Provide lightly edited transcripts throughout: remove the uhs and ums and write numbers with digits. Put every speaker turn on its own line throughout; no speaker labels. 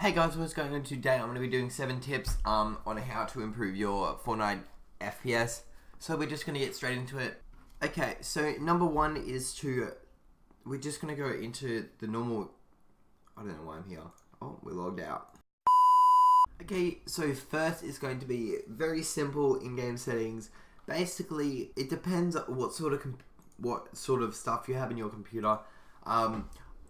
Hey guys, what's going on today? I'm going to be doing 7 tips on how to improve your Fortnite FPS. So we're just going to get straight into it. Okay, so number one is we're just going to go into the normal, I don't know why I'm here. Oh, we're logged out. Okay, so first is going to be very simple in-game settings. Basically, it depends on what sort of stuff you have in your computer.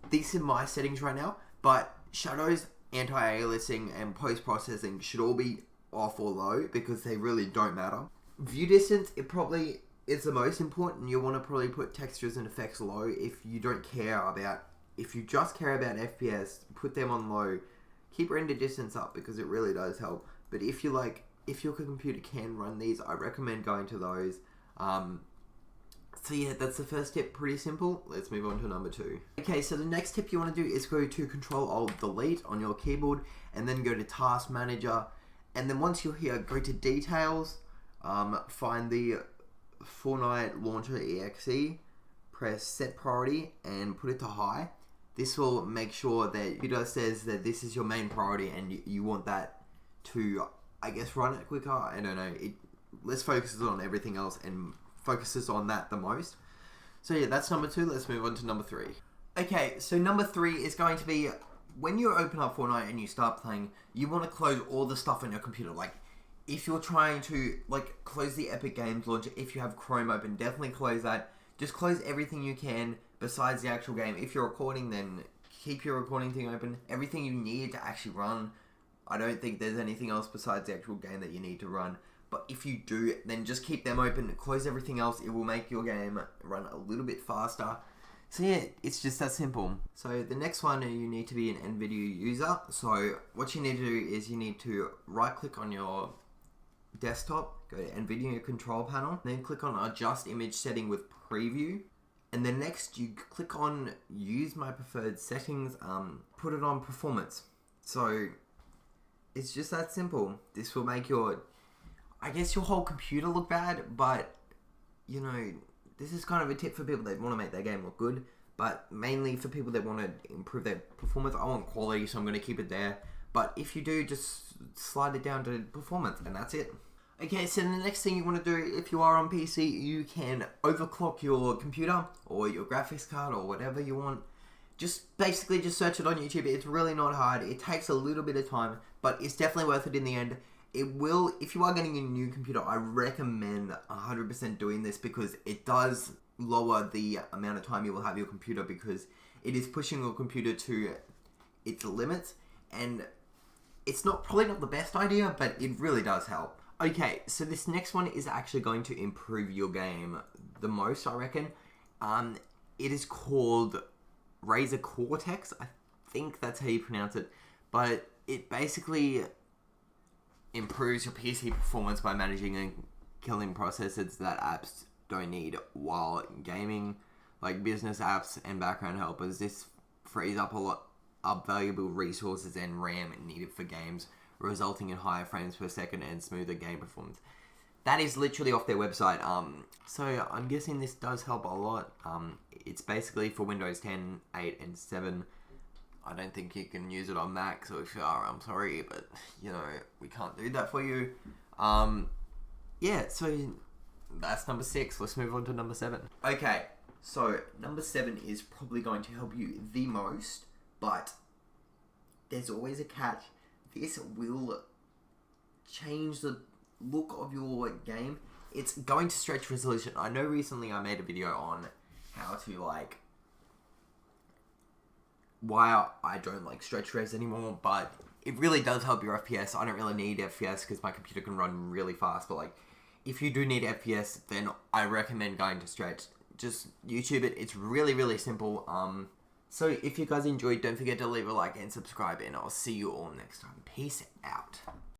These are my settings right now, but shadows, anti-aliasing, and post-processing should all be off or low because they really don't matter. View distance, it probably is the most important. You want to probably put textures and effects low if you just care about FPS, put them on low. Keep render distance up because it really does help. But if your computer can run these, I recommend going to those. So yeah, that's the first tip, pretty simple. Let's move on to number 2. Okay, so the next tip you want to do is go to Control-Alt-Delete on your keyboard, and then go to Task Manager, and then once you're here, go to Details, find the Fortnite Launcher EXE, press Set Priority, and put it to High. This will make sure that it says that this is your main priority, and you want that to, I guess, run it quicker. I don't know. Let's focus on everything else and focuses on that the most. So yeah, that's number 2. Let's move on to number 3. Okay, so number 3 is going to be when you open up Fortnite and you start playing, you want to close all the stuff on your computer. Like, if you're trying to, close the Epic Games launcher, if you have Chrome open, definitely close that. Just close everything you can besides the actual game. If you're recording, then keep your recording thing open. Everything you need to actually run. I don't think there's anything else besides the actual game that you need to run. But if you do, then just keep them open, close everything else. It will make your game run a little bit faster. So yeah, it's just that simple. So the next one, you need to be an NVIDIA user. So what you need to do is you need to right click on your desktop, go to NVIDIA control panel, then click on adjust image setting with preview. And then next you click on use my preferred settings, put it on performance. So it's just that simple. This will make your whole computer look bad, but, this is kind of a tip for people that want to make their game look good, but mainly for people that want to improve their performance. I want quality, so I'm going to keep it there. But if you do, just slide it down to performance, and that's it. Okay, so the next thing you want to do, if you are on PC, you can overclock your computer, or your graphics card, or whatever you want. Just search it on YouTube. It's really not hard. It takes a little bit of time, but it's definitely worth it in the end. It will, if you are getting a new computer, I recommend 100% doing this because it does lower the amount of time you will have your computer because it is pushing your computer to its limits, and it's probably not the best idea, but it really does help. Okay, so this next one is actually going to improve your game the most, I reckon. It is called Razer Cortex. I think that's how you pronounce it, but it basically improves your PC performance by managing and killing processors that apps don't need while gaming, like business apps and background helpers. This frees up a lot of valuable resources and RAM needed for games, resulting in higher frames per second and smoother game performance. That is literally off their website. So I'm guessing this does help a lot. It's basically for Windows 10, 8, and 7. I don't think you can use it on Mac, so if you are, I'm sorry, but, we can't do that for you. Yeah, so that's number 6. Let's move on to number 7. Okay, so number 7 is probably going to help you the most, but there's always a catch. This will change the look of your game. It's going to stretch resolution. I know recently I made a video on how to, why I don't like stretch res anymore, but it really does help your FPS. I don't really need FPS because my computer can run really fast, but if you do need FPS, then I recommend going to stretch. Just YouTube it. It's really, really simple. So if you guys enjoyed, don't forget to leave a like and subscribe, and I'll see you all next time. Peace out.